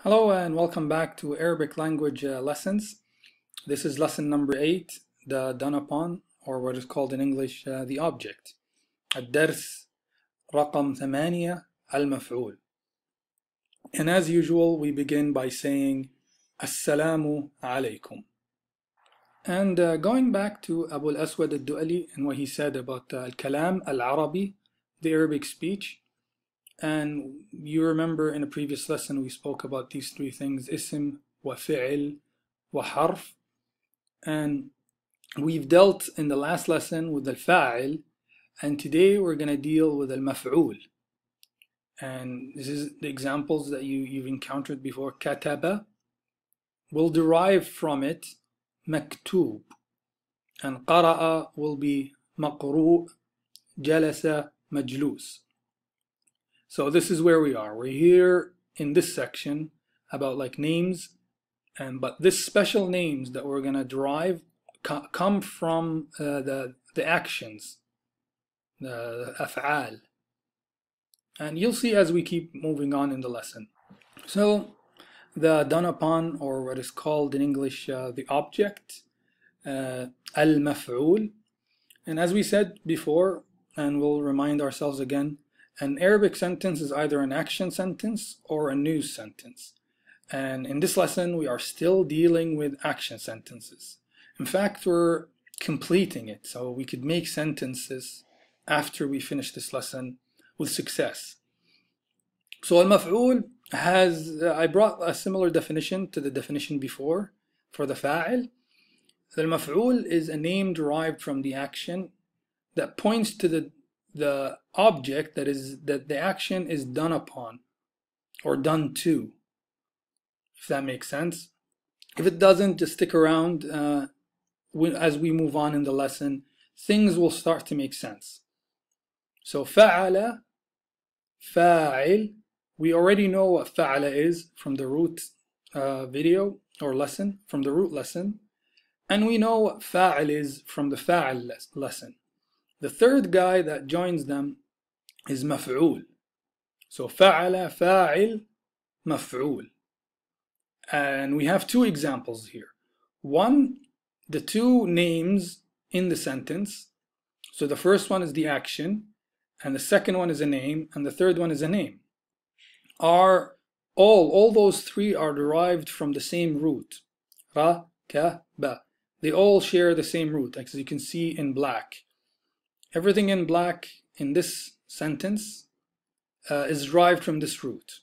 Hello and welcome back to Arabic language lessons. This is lesson number 8, the done upon, or what is called in English the object. الدرس رقم 8 المفعول. And as usual, we begin by saying Assalamu alaikum. And going back to Abu al-Aswad al-Du'ali and what he said about al-kalam al-Arabi, the Arabic speech. And you remember in a previous lesson we spoke about these three things, ism, wa fi'l, wa harf. And we've dealt in the last lesson with al-fa'il, and today we're going to deal with al-maf'ul. And this is the examples that you've encountered before. Kataba will derive from it maktub, and qara'a will be maqru', jalasa majlus. So this is where we are. We're here in this section about like names, but this special names that we're going to derive come from the actions, the af'al. And you'll see as we keep moving on in the lesson. So the done upon, or what is called in English the object, al-maf'ul. And as we said before, and we'll remind ourselves again, an Arabic sentence is either an action sentence or a news sentence. And in this lesson, we are still dealing with action sentences. In fact, we're completing it, so we could make sentences after we finish this lesson with success. So al-maf'ul has, I brought a similar definition to the definition before for the fa'il. Al-maf'ul is a name derived from the action that points to the object that the action is done upon or done to, if that makes sense. If it doesn't, just stick around. As we move on in the lesson, things will start to make sense. So fa'ala, fa'il, we already know what fa'ala is from the root video or lesson, from the root lesson, and we know what fa'il is from the fa'il lesson. The third guy that joins them is maf'ul. So fa'ala, fa'il, maf'ul. And we have two examples here. One, the two names in the sentence. So the first one is the action, and the second one is a name, and the third one is a name. All those three are derived from the same root. Ra, ka, ba. They all share the same root, as you can see in black. Everything in black in this sentence is derived from this root.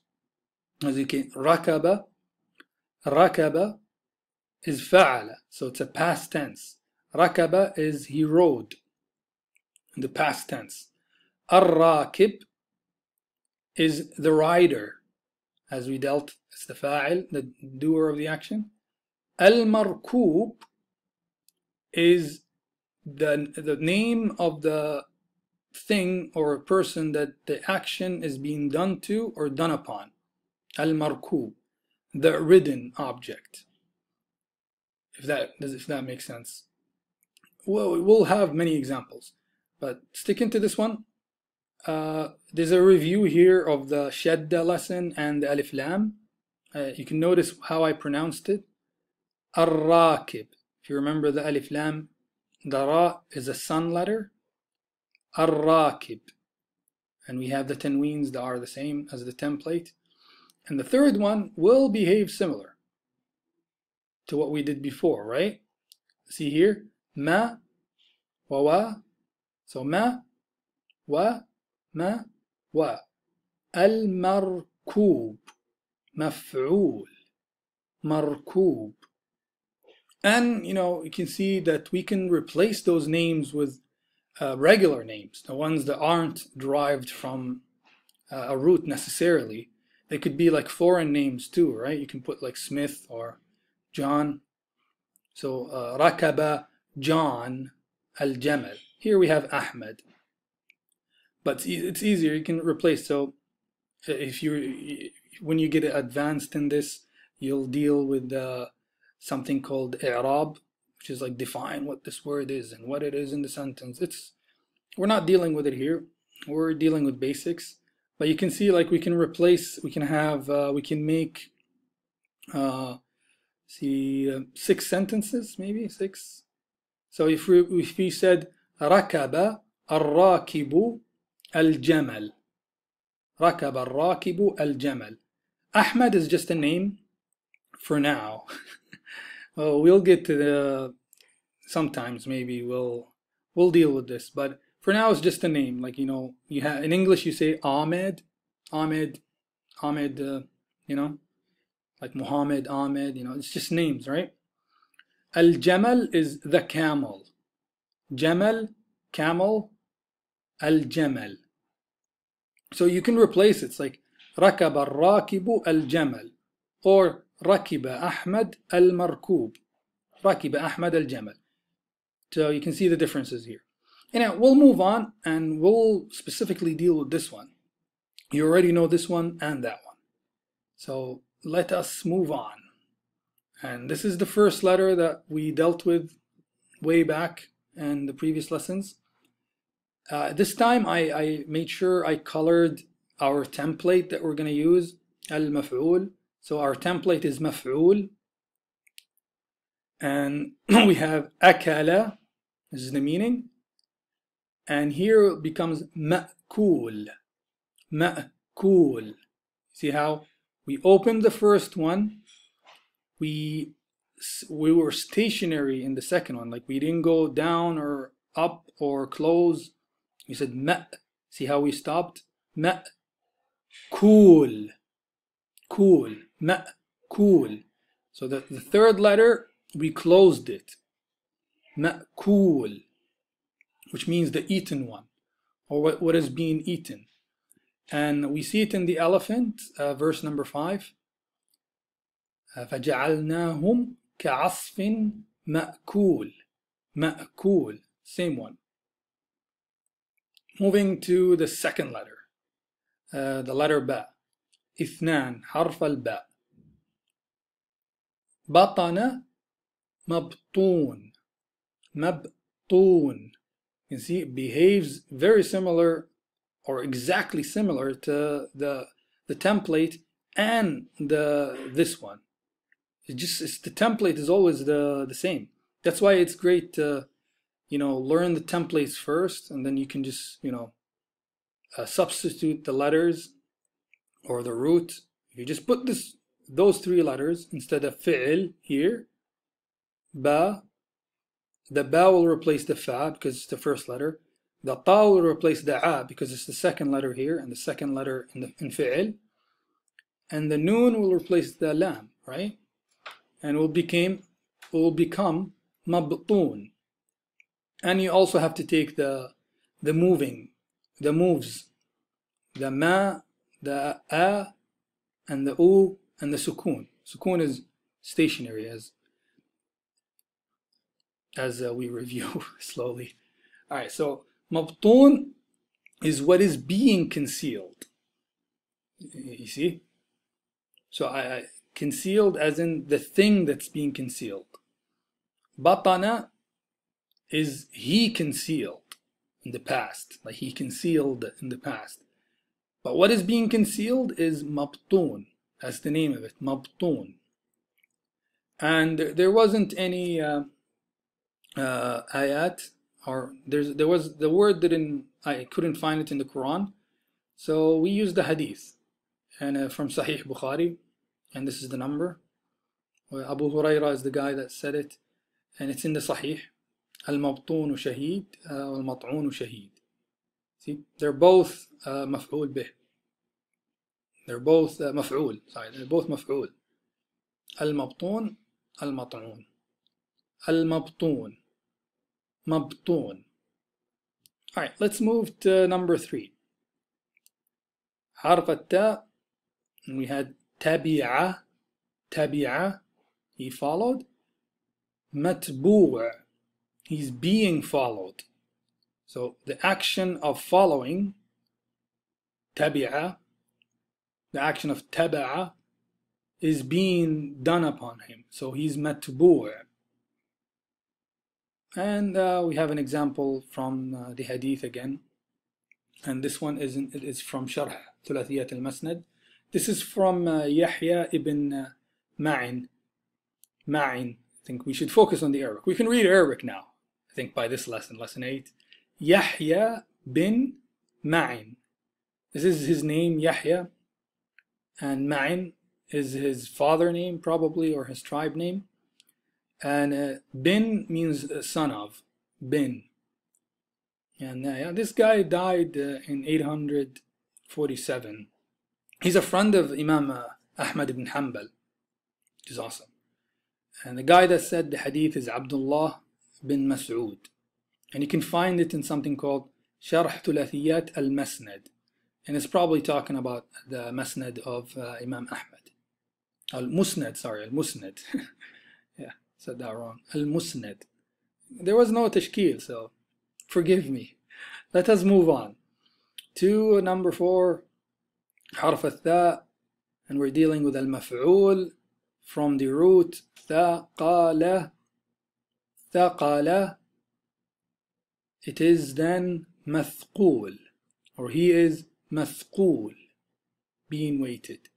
As you can, rakaba, rakaba is fa'ala, so it's a past tense. Rakaba is he rode, in the past tense. Ar-rakib is the rider, as we dealt, it's the fa'il, the doer of the action. Al-markub is the name of the thing or person that the action is being done to or done upon. Al-markub, the ridden object. If that makes sense. Well, we'll have many examples, but sticking to this one. There's a review here of the shadda lesson and the alif lam. You can notice how I pronounced it. Ar-rakib. If you remember the alif lam, the ra is a sun letter. Ar-rakib. And we have the tanweens that are the same as the template. And the third one will behave similar to what we did before, right? See here, ma, wa. So ma, wa, ma, wa. Al-markoob, maf'ul, markoob. And, you can see that we can replace those names with regular names, the ones that aren't derived from a root necessarily. They could be like foreign names too, right? You can put like Smith or John. So, rakaba, John, al-jamal. Here we have Ahmed. But it's easier, you can replace. So, when you get advanced in this, you'll deal with something called i'rab, which is like define what this word is and what it is in the sentence. We're not dealing with it here. We're dealing with basics. But you can see like we can replace, we can make 6 sentences, maybe 6. So if we said ركب الراكب الجمل, ركب الراكب الجمل. Ahmed is just a name for now. Well, we'll get to the, sometimes maybe we'll deal with this, but for now it's just a name. Like, you know, you have in English you say Ahmed, Ahmed, Ahmed, you know, like Muhammad, Ahmed, you know, it's just names, right? Al-Jamal is the camel. Jamal, camel, Al-Jamal. So you can replace it. It's like ركب الراكب الجمل, or ركب أحمد المركوب, ركب أحمد الجمل. So you can see the differences here. And we'll move on and we'll specifically deal with this one. You already know this one and that one. So let us move on. And this is the first letter that we dealt with way back in the previous lessons. This time I made sure I colored our template that we're going to use, al-maf'ul. So our template is maf'ul. And we have akala, this is the meaning. And here it becomes ma'kul, ma'kul. See how we opened the first one, we were stationary in the second one, like we didn't go down or up or close. We said ma. See how we stopped? Ma. Cool. Cool. Ma. Cool. So the third letter, we closed it. Ma. Cool. Which means the eaten one, or what is being eaten. And we see it in the elephant, verse number 5. فَجَعَلْنَاهُمْ كَعَصْفٍ مَأْكُولٍ. مَأْكُولٍ. Same one. Moving to the second letter, the letter ba. اثنان حرف الباء. بطن مبطون. مبطون. You can see it behaves very similar or exactly similar to the template and this one. The template is always the same. That's why it's great to, you know, learn the templates first, and then you can just, you know, substitute the letters or the root. If you just put those 3 letters instead of fi'l here, ba, the ba will replace the fa because it's the first letter. The ta will replace the a because it's the second letter here and the second letter in fi'l. And the noon will replace the lam, right? And will become mabtoon. And you also have to take the moves, the ma, the a, and the u, and the sukoon. Sukoon is stationary, as we review slowly. All right, so mabtoon is what is being concealed. You see? So I concealed as in the thing that's being concealed. Batana is he concealed in the past, like he concealed in the past. But what is being concealed is mabtoon. That's the name of it, mabtoon. And there wasn't any ayat, or there was the word I couldn't find it in the Quran, so we used the hadith, and from Sahih Bukhari, and this is the number. Abu Huraira is the guy that said it, and it's in the Sahih. Al-mabtoon shaheed, al-mat'oon shaheed. See, they're both maf'ul bih. They're both maf'ul. Sorry, they're both maf'ul. Al-mabtoon, al-mat'oon. Al-mabtoon. Mabtoon. Alright, let's move to number 3. Harf at-ta, and we had tabi'a. Tabi'a, he followed. Matbu', he's being followed. So the action of following, tabi'a, the action of taba'a, is being done upon him. So he's matbu'. And we have an example from the hadith again. And this one is from Sharh Thulathiyat al-Masnad. This is from Yahya ibn Ma'in. Ma'in. I think we should focus on the Arabic. We can read Arabic now, I think, by this lesson, lesson 8. Yahya bin Ma'in. This is his name, Yahya. And Ma'in is his father name, probably, or his tribe name. And bin means son of. Bin. And this guy died in 847. He's a friend of Imam Ahmad ibn Hanbal, which is awesome. And the guy that said the hadith is Abdullah bin Mas'ud. And you can find it in something called Sharh Thulathiyat al-Masnad. And it's probably talking about the Masnad of Imam Ahmad. Al-Musnad, sorry, Al-Musnad. Yeah, said that wrong. Al-Musnad. There was no tashkil, so forgive me. Let us move on to number 4, حرف الثاء, and we're dealing with al-maf'ul from the root ثقل. ثقل. It is then مثقول, or he is مثقول, being weighted.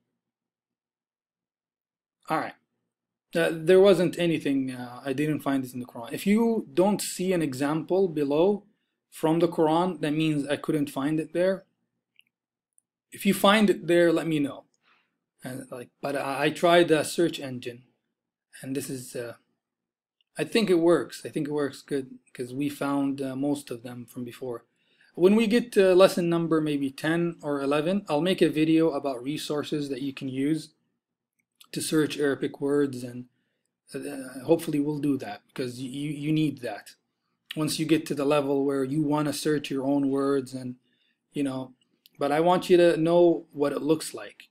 Alright. There wasn't anything, I didn't find this in the Quran. If you don't see an example below from the Quran, that means I couldn't find it there. If you find it there, let me know. But I tried a search engine, and this is, I think it works. I think it works good, because we found most of them from before. When we get to lesson number maybe 10 or 11, I'll make a video about resources that you can use to search Arabic words, and hopefully we'll do that, because you need that. Once you get to the level where you want to search your own words, and but I want you to know what it looks like.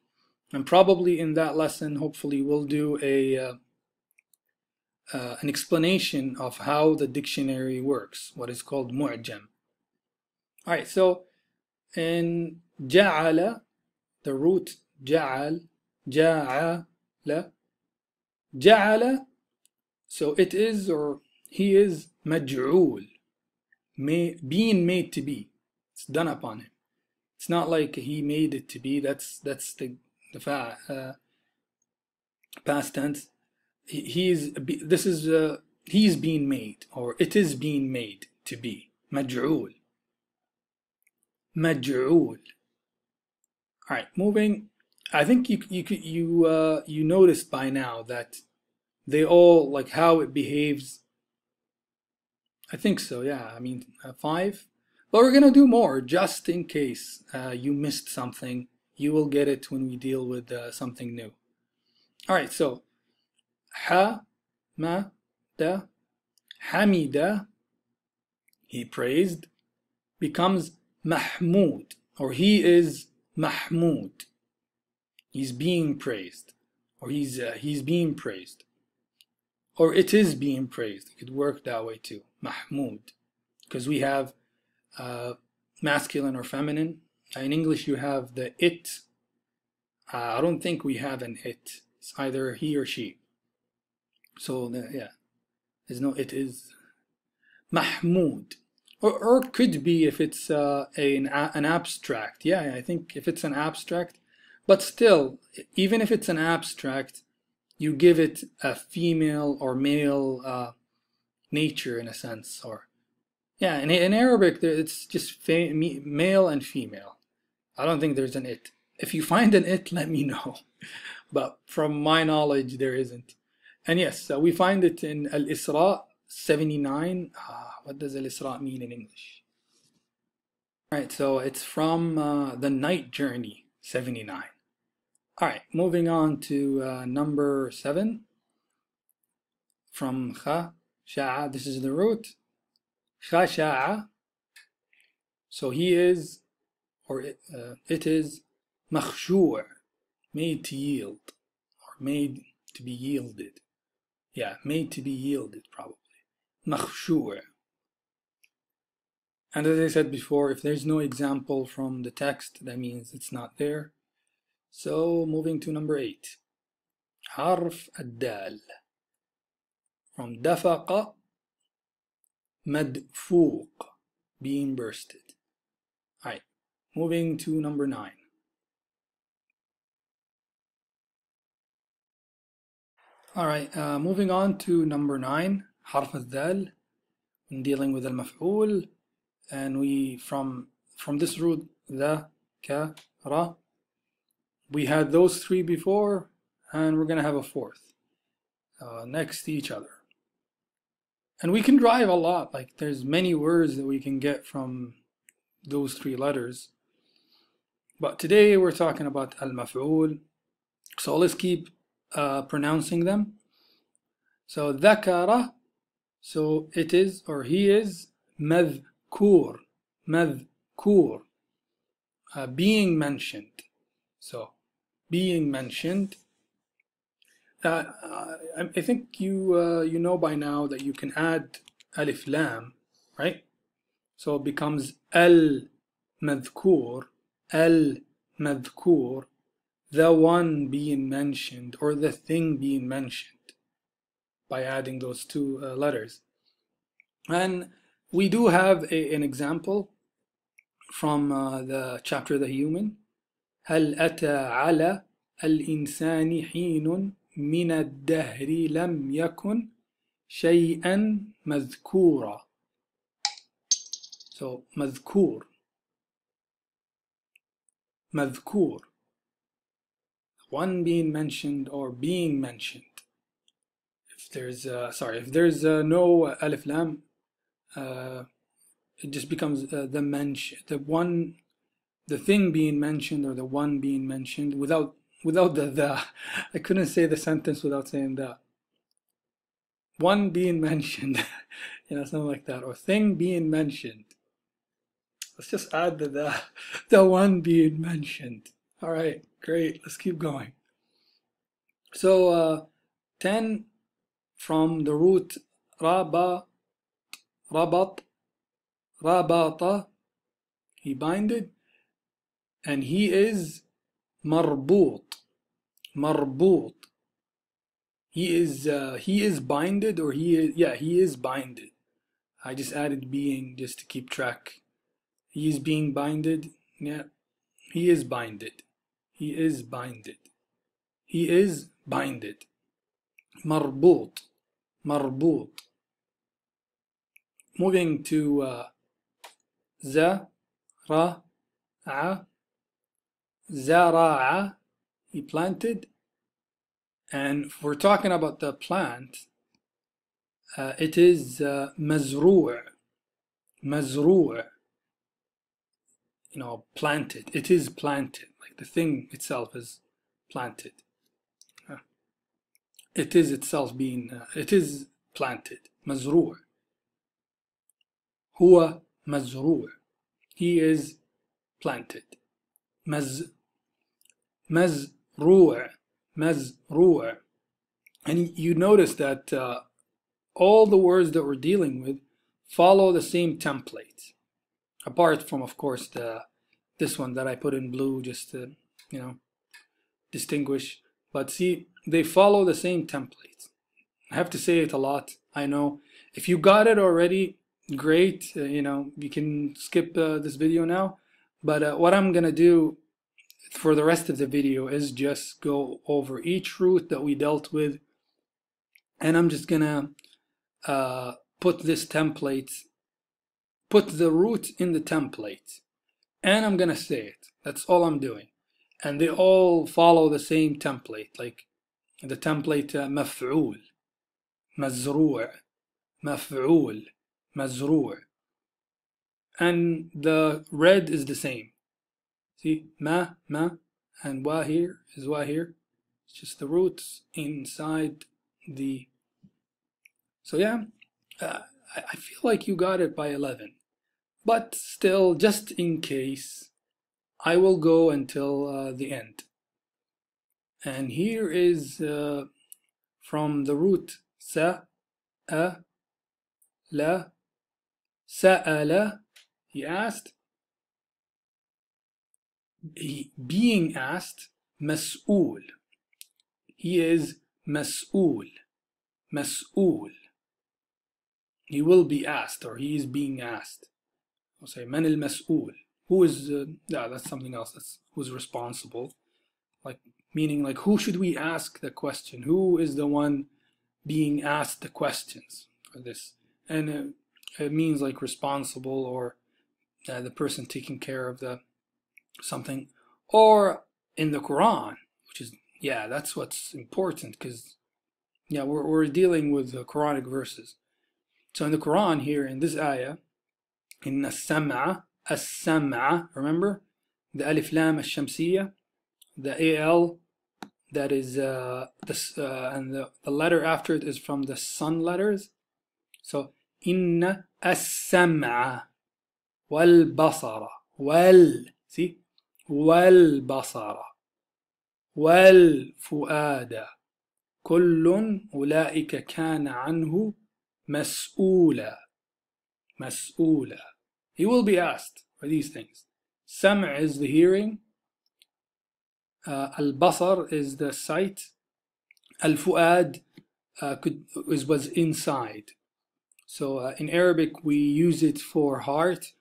And probably in that lesson, hopefully we'll do an explanation of how the dictionary works, what is called mu'jam. Alright, so in ja'ala, the root ja'al, ja'ala, ja'ala, so it is, or he is maj'ul, being made to be. It's done upon him. It's not like he made it to be. That's the past tense. He's being made, or it is being made to be. Maj'ul. Maj'ul. Alright, moving. I think you noticed by now that they all, like how it behaves. I think so, yeah. I mean, 5. But we're gonna do more, just in case you missed something. You will get it when we deal with something new. Alright, so ha, ma, da, hamida, he praised, becomes mahmud, or he is mahmud. He's being praised, or he's being praised, or it is being praised. It could work that way too, mahmud, because we have masculine or feminine. In English you have the it. I don't think we have an it. It's either he or she. So yeah, there's no it is. Mahmud. Or could be if it's an abstract. Yeah, I think if it's an abstract. But still, even if it's an abstract, you give it a female or male nature in a sense. Or yeah, in Arabic, it's just male and female. I don't think there's an it. If you find an it, let me know. But from my knowledge, there isn't. And yes, we find it in Al-Isra 79. What does Al-Isra mean in English? Alright, so it's from the night journey 79. Alright, moving on to number 7. From kha, sha'a, this is the root. Khasha'a. So he is, or it is, makhshu', made to yield, or made to be yielded. Yeah, made to be yielded, probably. Makhshu'. And as I said before, if there's no example from the text, that means it's not there. So moving to number 8. Harf ad-dal. From dafaqa, madfuq, being bursted. Alright, moving to number 9. Alright, moving on to number 9, حرف الذال, in dealing with al-maf'ul, and we from this root, the, ka, ra, we had those 3 before, and we're gonna have a 4th next to each other. And we can drive a lot, like there's many words that we can get from those 3 letters. But today we're talking about al-maf'ul, so let's keep pronouncing them. So ذكر, so it is or he is مذكور, مذكور, being mentioned. So being mentioned. I think you know by now that you can add alif lam, right? So it becomes al-madhkur, al-madhkur, the one being mentioned or the thing being mentioned, by adding those 2 letters. And we do have an example from the chapter The Human. هل أتى على الإنسان حين من الدهر لم يكن شيئا مذكورا. So مذكور, مذكور, one being mentioned or being mentioned. If there's no alif lam, it just becomes the mention, the thing being mentioned or the one being mentioned without the. I couldn't say the sentence without saying that. One being mentioned, something like that, or thing being mentioned. Let's just add the one being mentioned. All right, great. Let's keep going. So 10 from the root rabat, rabata, he binded, and he is marbut, marbut. He is binded, or he is binded. I just added being just to keep track. He is being binded. Yeah, he is binded. He is binded. He is binded. Marbut, marbut. Moving to za, ra, a, zara'a, he planted. And if we're talking about the plant, it is mazru', mazru', planted. It is planted, like the thing itself is planted. It is itself being, it is planted. مزروع. هو مزروع. He is planted. مزروع. مزروع. And you notice that all the words that we're dealing with follow the same template, apart from, of course, this one that I put in blue just to, distinguish. But see, they follow the same template. I have to say it a lot, I know. If you got it already, great. You can skip this video now. But what I'm gonna do for the rest of the video is just go over each root that we dealt with, and I'm just gonna put this template, put the root in the template, and I'm gonna say it. That's all I'm doing. And they all follow the same template, like the template مفعول, مزروع, مفعول, مزروع. And the red is the same. See, ma, and wa here is wa here. It's just the roots inside the. So yeah, I feel like you got it by 11. But still, just in case, I will go until the end. And here is from the root sa, a, la, sa'ala, he asked. Being asked, mas'ul. He is mas'ul, mas'ul. He will be asked, or he is being asked. I'll say, man al mas'ul. Who is, that's something else. That's who's responsible. Like, meaning like who should we ask the question? Who is the one being asked the questions for this? And it means like responsible, or the person taking care of the something, or in the Quran, which is, yeah, that's what's important, because yeah, we're dealing with Quranic verses. So in the Quran here, in this ayah, in as-sam'a, as-sam'a, remember the alif lam ash-shamsiyya, the al, that is and the letter after it is from the sun letters. So inna as-sam'a wal basara wal, see, wal basara wal fuada kullun ulaika kana anhu mas'ula. Mas'ula. He will be asked for these things. Sam' is the hearing. Al-basar is the sight. Al-fuad was inside. So in Arabic we use it for heart,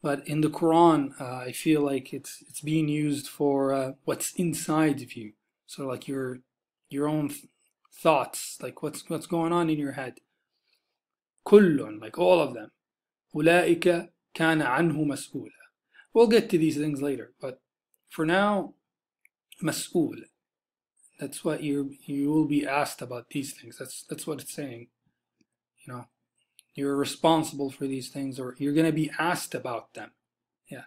but in the Quran I feel like it's being used for what's inside of you. So like your own thoughts, like what's going on in your head. Kullun, like all of them. أولئك كان عنه مسؤولا. We'll get to these things later, but for now, مسؤول. That's what you will be asked about these things. That's what it's saying. You know, you're responsible for these things, or you're going to be asked about them. Yeah,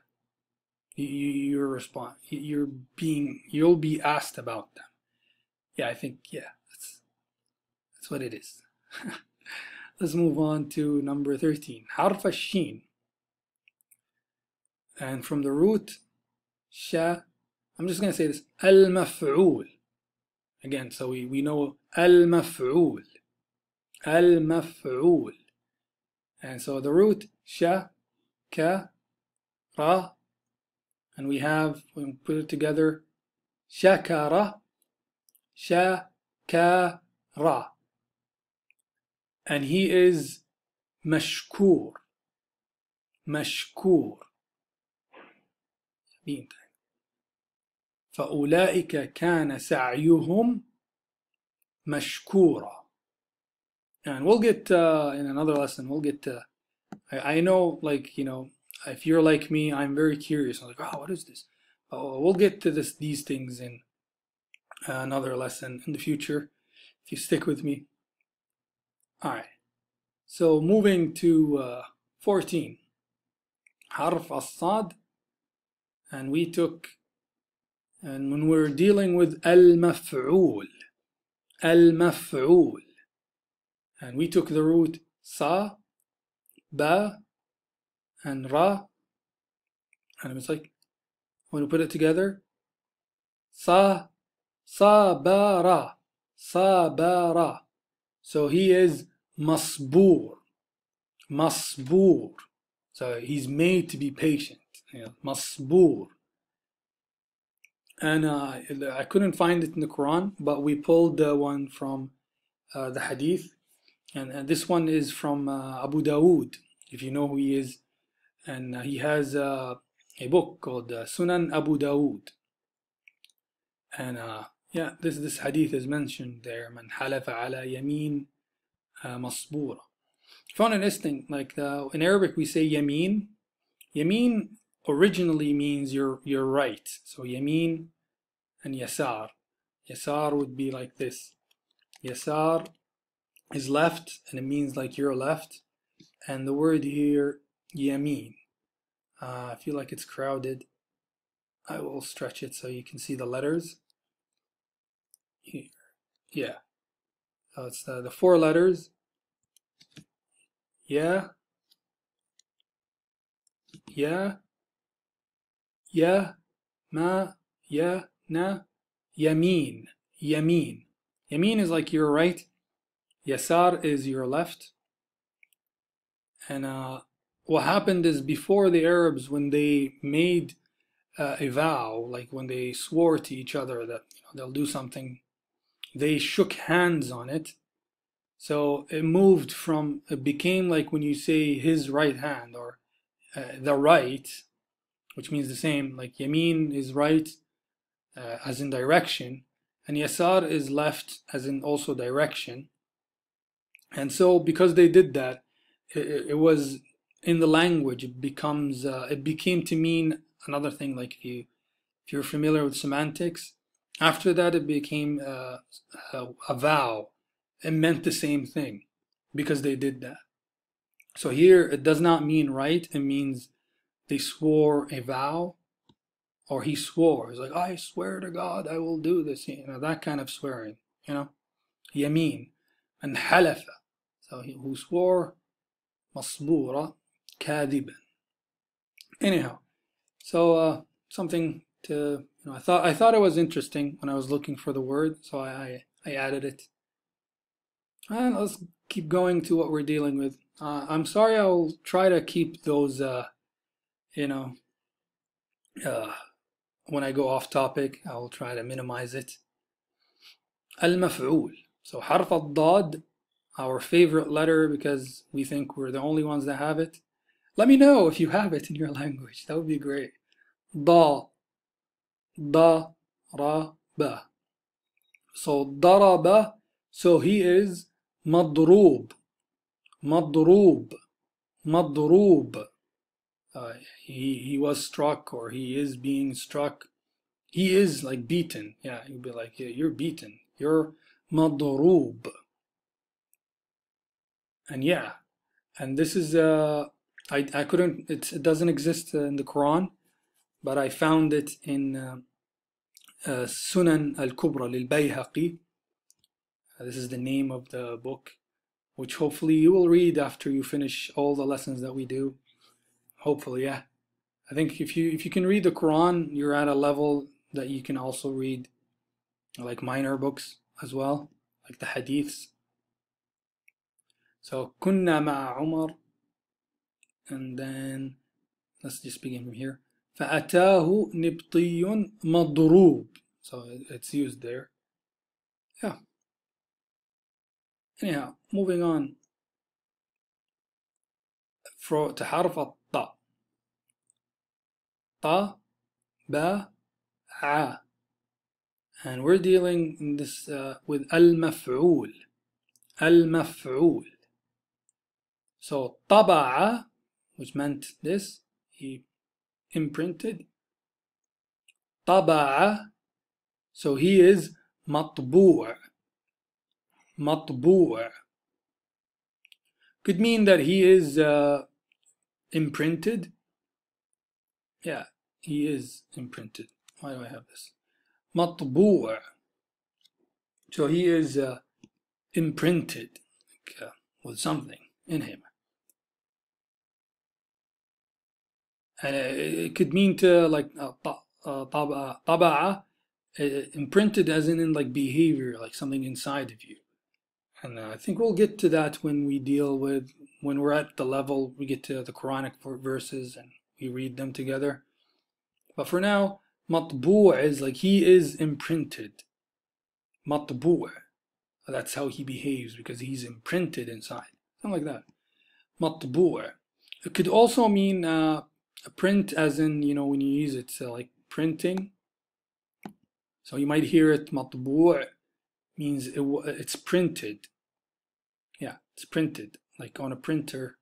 you'll be asked about them. Yeah, I think, yeah, that's what it is. Let's move on to number 13. حرف الشين. And from the root, sha, I'm just going to say this, al-maf'ul. Again, so we know al-maf'ul. Al-maf'ul. And so the root, sha, ka, ra. And we put it together, shakara, shakara. And he is mashkur. Mashkur. فأولئك كان سعيهم مشكورا. And we'll get in another lesson, we'll get I know, like, you know, if you're like me, I'm very curious. I'm like, oh, what is this? We'll get to these things in another lesson in the future, if you stick with me. Alright, so moving to 14, Harf as-Sad, and when we're dealing with al-maf'ul, al-maf'ul, and we took the root sa, ba, and ra, and it's like, when we put it together, sa, sabara, sabara. So he is masbur, masbur. So he's made to be patient, you know, masbur. And I couldn't find it in the Quran, but we pulled one from the Hadith, and this one is from Abu Dawood, if you know who he is, and he has a book called Sunan Abu Dawood, and yeah, this hadith is mentioned there. Man halafa ala yamin masbura. Found an interesting, like in Arabic we say yamin. Yamin originally means you're right. So yamin and yasar. Yasar would be like this. Yasar is left, and it means like you're left. And the word here, yamin. I feel like it's crowded. I will stretch it so you can see the letters. Here. Yeah. So it's the 4 letters. Yeah. Yeah. Ya, ma, ya, na, yamin, yamin. Yamin is like your right. Yasar is your left. And what happened is, before the Arabs, when they made a vow, like when they swore to each other that, you know, they'll do something, they shook hands on it. So it moved from, it became like when you say his right hand, or the right, which means the same, like yamin is right, as in direction, and yasar is left, as in also direction. And so because they did that, it was in the language, it became to mean another thing. Like if you're familiar with semantics, after that it became a vow. It meant the same thing because they did that. So here it does not mean right, it means they swore a vow, or he swore. It's like, I swear to God I will do this, that kind of swearing, Yameen. And halafa, so who swore, masbura, kadiban. Anyhow, so something to, I thought it was interesting when I was looking for the word, so I added it. And let's keep going to what we're dealing with. I'm sorry, I'll try to keep those, when I go off topic, I'll try to minimize it. Al-maf'ul. So harf al-dad, our favorite letter because we think we're the only ones that have it. Let me know if you have it in your language. That would be great. Da, da, ra, ba. So daraba, so he is madroob, madroob, madroob. He was struck, or he is being struck. He is like beaten. Yeah, you'd be like, yeah, you're beaten. You're madroob. And yeah, and this is I couldn't. It doesn't exist in the Quran, but I found it in Sunan al-Kubra lil-Bayhaqi. This is the name of the book, which hopefully you will read after you finish all the lessons that we do. Hopefully, yeah. I think if you can read the Quran, you're at a level that you can also read like minor books as well, like the Hadiths. So kunna ma'a Umar, and then let's just begin from here. فأتاه نبطي مضروب. So it's used there. Yeah. Anyhow, moving on to حرف الطاء. طا, با, ع. And we're dealing in this with al-maf'ul. Al-maf'ul. So طبع, which meant this, he imprinted. طبع, so he is مطبوع. مطبوع could mean that he is imprinted. Yeah, he is imprinted. Why do I have this? مطبوع. So he is imprinted with something in him. And it could mean to like طبع, imprinted as in like behavior, like something inside of you. And I think we'll get to that when we're at the level, we get to the Quranic verses and we read them together. But for now, matbu' is like he is imprinted. Matbu'. That's how he behaves because he's imprinted inside. Something like that. Matbu'. It could also mean a print as in, when you use it, like printing. So you might hear it, matbu' means it's printed. Yeah, it's printed, like on a printer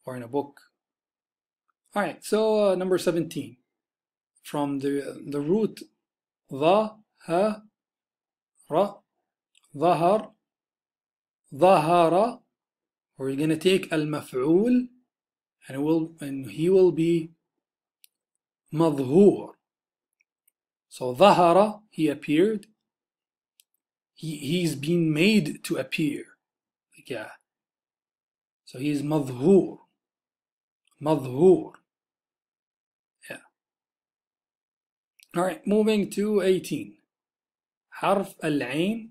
or in a book. All right, so number 17. From the root dha, ha, ra, dhahar, dhahara, we're going to take al-maf'ul and he will be madhur. So dhahara, he appeared. He's been made to appear. Like, yeah. So he's madhur. Madhur. Yeah. All right, moving to 18. Harf al-ain.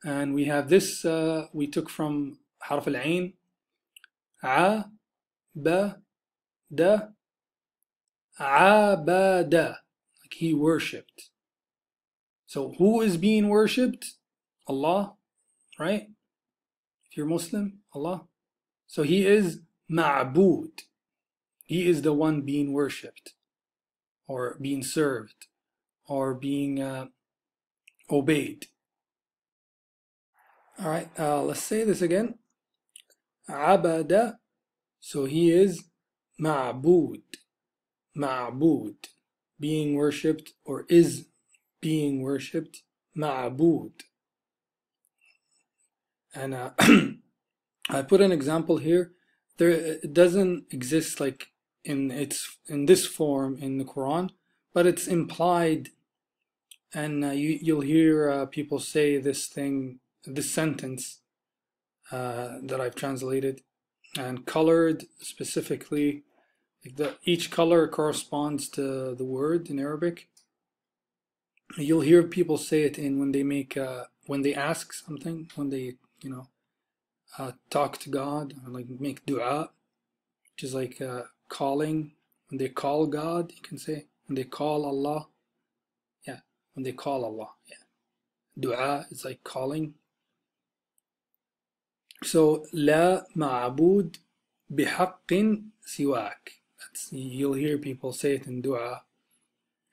And we have this, we took from harf al-ain. A, ba, da, abada. Like he worshipped. So who is being worshipped? Allah, right? If you're Muslim, Allah. So he is ma'bud. He is the one being worshipped or being served. or being obeyed. All right, let's say this again. Abada, so he is ma'bud, ma'bud, being worshipped or is being worshipped, ma'bud. And I put an example here. It doesn't exist like in this form in the Quran, but it's implied, and you'll hear people say this sentence that I've translated and colored specifically. Like each color corresponds to the word in Arabic. You'll hear people say it in when they ask something, when they talk to God, or like make dua, which is like calling. When they call God, you can say when they call Allah. Yeah, when they call Allah. Yeah, dua is like calling. So لا معبود بحق سواك. You'll hear people say it in dua,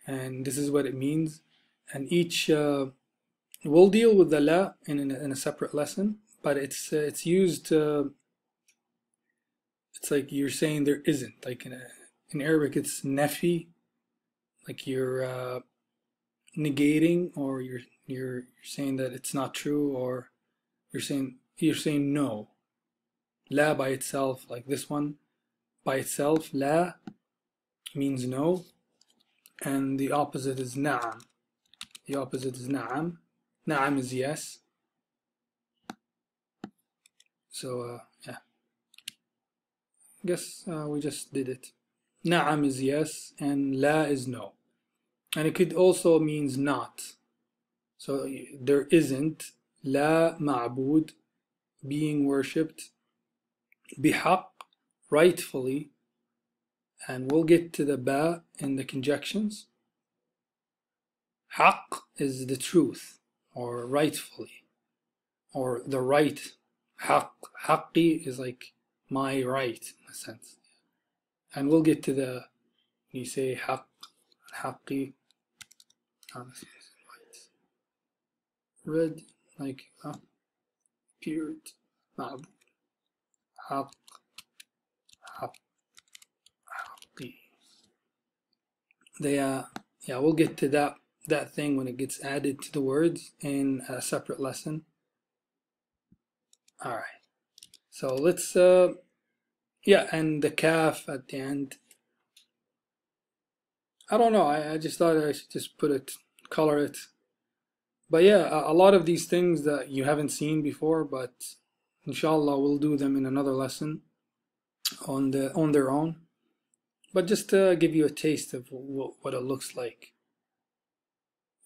and this is what it means. And each we'll deal with the la in a separate lesson, but it's used to, it's like you're saying there isn't. Like in Arabic, it's nafi, like you're negating, or you're saying that it's not true, or you're saying no. La by itself, like this one by itself, la means no, and the opposite is na'am. The opposite is na'am. Na'am is yes. So yeah, I guess we just did it. Na'am is yes, and la is no. And it could also means not. So there isn't, la ma'bud, being worshipped, bihaq, rightfully, and we'll get to the ba in the conjunctions. Haq is the truth, or rightfully, or the right. Haq, haqqi is like my right, in a sense. And we'll get to the, you say haq, haqqi, red, like period, ma'bud, haq, haqqi. Yeah, we'll get to that thing when it gets added to the words in a separate lesson. All right, so let's and the kaf at the end. I don't know, I just thought I should just color it. But yeah, a lot of these things that you haven't seen before, but inshallah we'll do them in another lesson on their own. But just to give you a taste of what it looks like,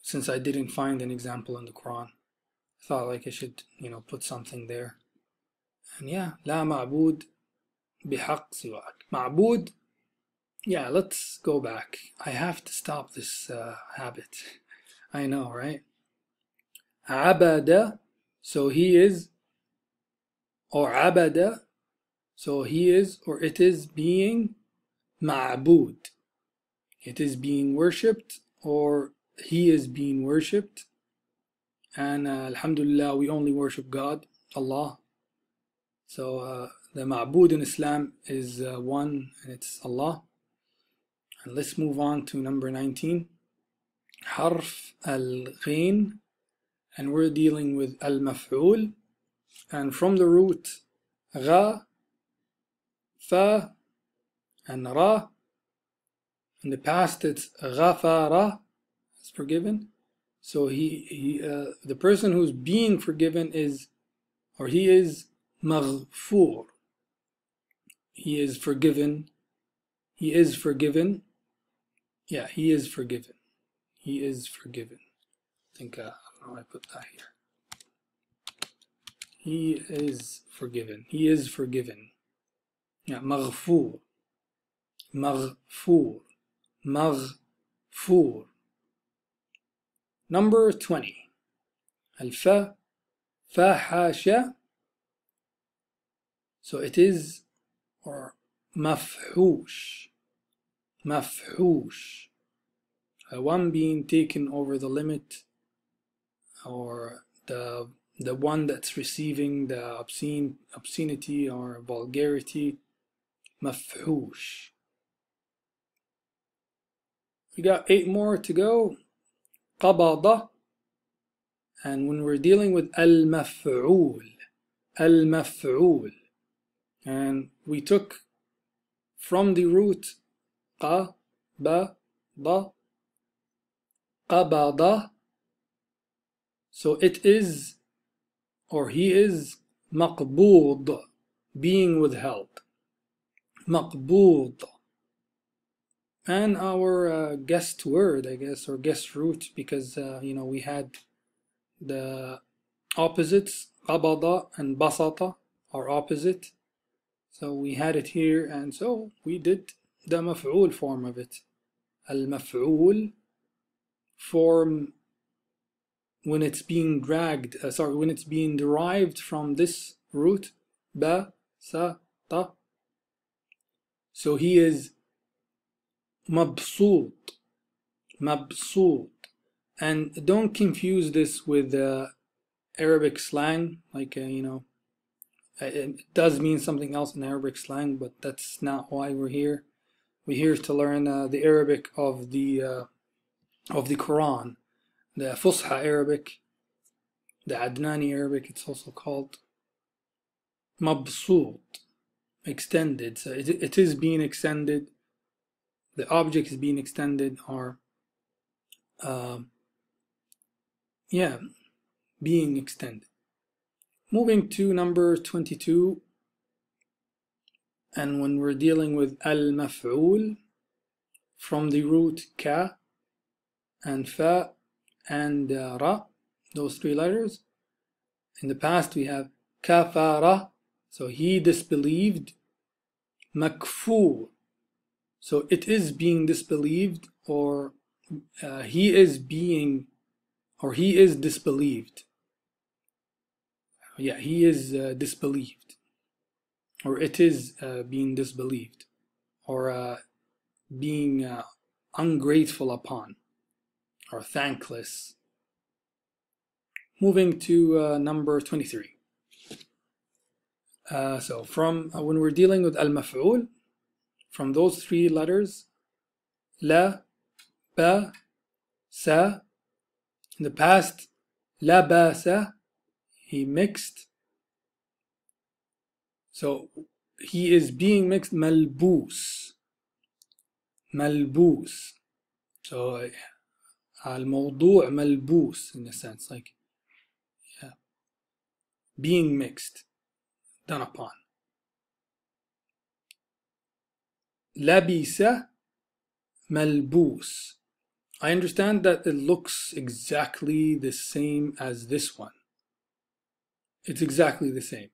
since I didn't find an example in the Quran, I thought like I should put something there. And yeah, لا معبود بحق سواك. معبود. Yeah, let's go back. I have to stop this habit. I know, right? Abada, so he is, or abada, so he is, or it is being ma'bud. It is being worshipped, or he is being worshipped. And alhamdulillah, we only worship God, Allah. So the ma'bud in Islam is one, and it's Allah. And let's move on to number 19. Harf al-ghin. And we're dealing with al-maf'ul. And from the root gha, fa, and ra. In the past it's ghafara, is forgiven. So the person who's being forgiven is, or he is maghfur. He is forgiven. He is forgiven. Yeah, he is forgiven. He is forgiven. I think I don't know, I put that here. He is forgiven. He is forgiven. Yeah, maghfur. Maghfur. Maghfur. Number 20. Al-fa, fahasha. So it is, or mafhush. Mafhush. one being taken over the limit, or the one that's receiving the obscenity or vulgarity. مفحوش. We got 8 more to go. قبض. And when we're dealing with المفعول, المفعول, and we took from the root قبض, قبض, so it is, or he is, مقبوض, being withheld. مقبوض. And our guest word, I guess, or guest root, because we had the opposites, قبض and بسط are opposite, so we had it here, and so we did the مفعول form of it. المفعول form when it's being when it's being derived from this root بسط. So he is مبسوط, مبسوط. And don't confuse this with Arabic slang, like it does mean something else in Arabic slang, but that's not why we're here. We're here to learn the Arabic of the Quran, the Fosha Arabic, the Adnani Arabic, it's also called. مبسوط, extended. So it is being extended. The object is being extended, or being extended. Moving to number 22, and when we're dealing with al-maf'ul, from the root ka and fa and ra, those 3 letters. In the past we have kafara, so he disbelieved. Makfur, so it is being disbelieved, or he is being, or he is disbelieved. Yeah, he is disbelieved, or it is being disbelieved, or being ungrateful upon, or thankless. Moving to number 23. So from when we're dealing with al-maf'ul, from those 3 letters, la, ba, sa. In the past, la ba sa, he mixed. So he is being mixed. Malbus, malbus. So al-mawdu' malbus, in a sense, like being mixed, done upon. Labisa malbus. I understand that it looks exactly the same as this one. It's exactly the same.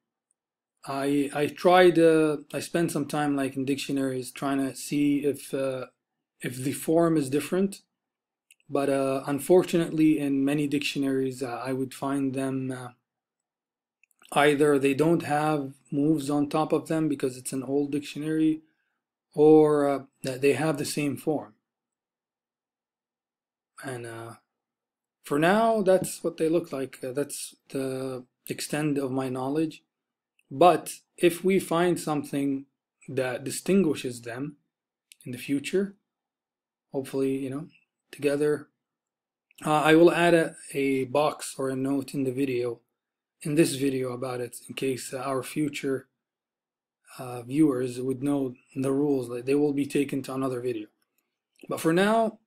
I tried, I spent some time like in dictionaries trying to see if the form is different, but unfortunately in many dictionaries I would find them either they don't have moves on top of them because it's an old dictionary, or that they have the same form. And for now, that's what they look like. That's the extent of my knowledge. But if we find something that distinguishes them in the future, hopefully, together, I will add a box or a note in this video about it, in case our future viewers would know the rules. That they will be taken to another video. But for now,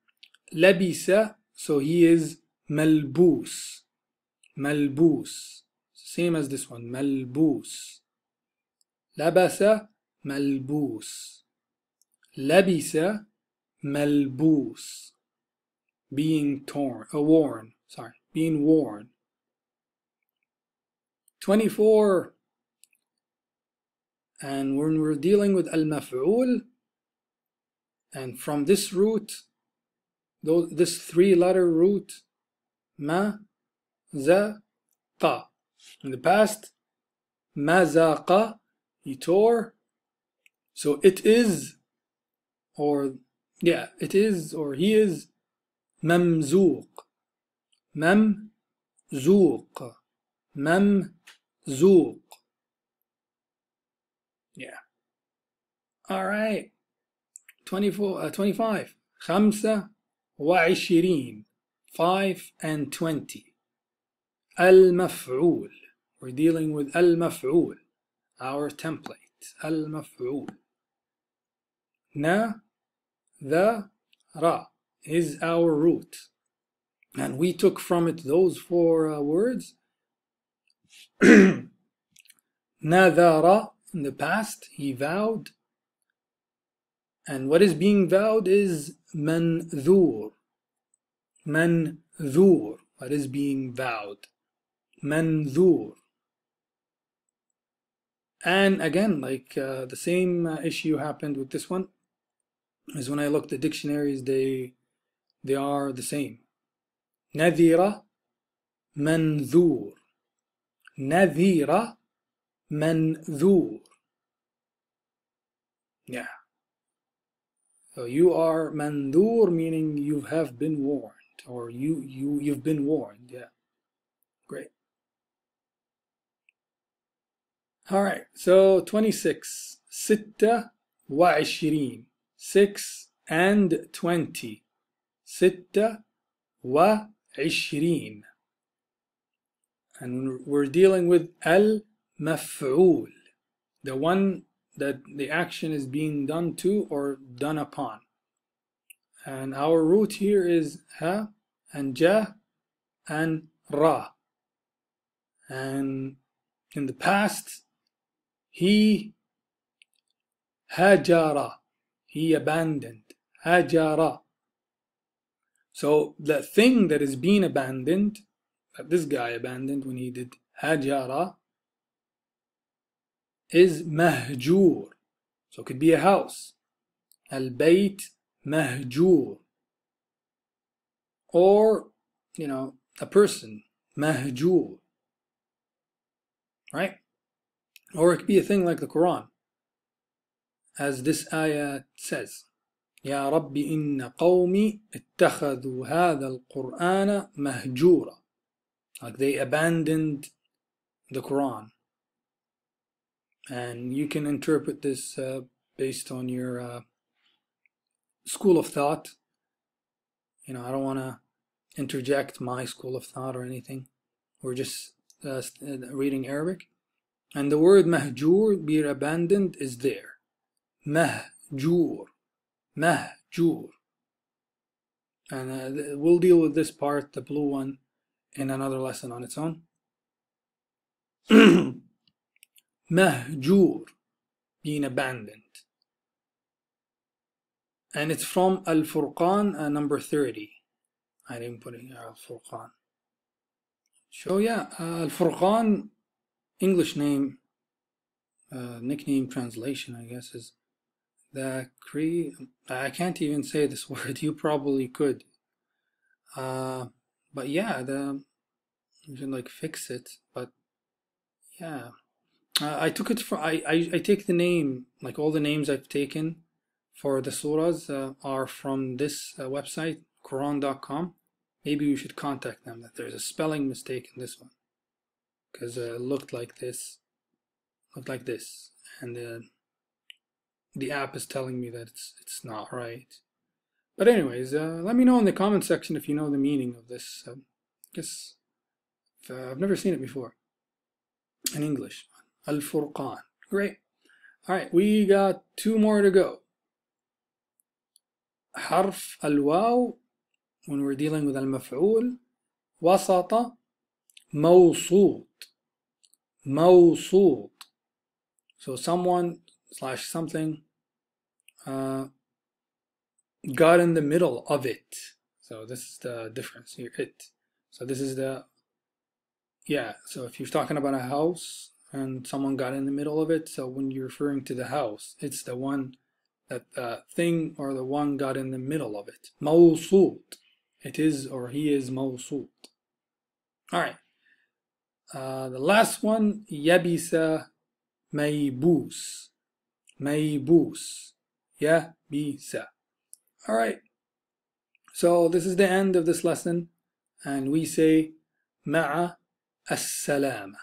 labisa, so he is malbus, malbus, same as this one, malbus. Labasa, malbus. Labisa, malbus, being worn, being worn. 24. And when we're dealing with al-maf'ul, and from this root, this 3-letter root, ma, za, qa. In the past, mazaqa, he tore. So it is, or he is ممزوق ممزوق ممزوق. Yeah. All right. 25. خمسة وعشرين. 5 and 20. المفعول. We're dealing with المفعول, our template. المفعول. Na, the, ra is our root. And we took from it those 4 words. Nadara, in the past, he vowed. And what is being vowed is manzur. Manzur. What is being vowed? Manzur. And again, like the same issue happened with this one, is when I looked at dictionaries, they are the same. Nadhira, manzur. Nadhira, manzur. Yeah. So you are mandur, meaning you have been warned, or you've been warned. Yeah. Great. All right. So 26. Sitta wa ishireen. 6 and 20. Sitta wa ishireen. And we're dealing with al-maf'ul, the one that the action is being done to or done upon. And our root here is ha and ja and ra. And in the past, he hajara, he abandoned. Hajara. So the thing that is being abandoned, that this guy abandoned when he did hajara, is mahjur. So it could be a house. Al-bayt mahjur. Or, a person. Mahjur. Right? Or it could be a thing like the Quran. As this ayah says. يا رب إن قومي اتخذوا هذا القرآن مهجورا. Like they abandoned the Quran. And you can interpret this based on your school of thought. I don't want to interject my school of thought or anything. We're just reading Arabic. And the word mahjur, be abandoned, is there. Mahjur. Mahjur. And we'll deal with this part, the blue one, in another lesson on its own. Mahjur, being abandoned. And it's from Al-Furqan, number 30. I didn't put it here, Al-Furqan. So yeah, Al-Furqan, English name, nickname translation, I guess, is the I can't even say this word, you probably could. But yeah, you can like fix it, but yeah. I took it from, I take the name, like all the names I've taken for the surahs are from this website, Quran.com. Maybe you should contact them, that there's a spelling mistake in this one. Because it looked like this. And the app is telling me that it's not right. But anyways, let me know in the comment section if you know the meaning of this. I guess I've never seen it before in English. Al-Furqan. Great. Alright, we got 2 more to go. Harf al-waw, when we're dealing with al-maf'ul. Wasata, mawsut. Mawsut. So someone / something got in the middle of it. So this is the difference here, it. So this is the, yeah, so if you're talking about a house and someone got in the middle of it, so when you're referring to the house, it's the one that the thing or the one got in the middle of it. Mawsut. It is or he is mawsut. Alright. The last one, yabisa maybus. Maybus. Yabisa. Alright. So this is the end of this lesson, and we say ma'a as-salama.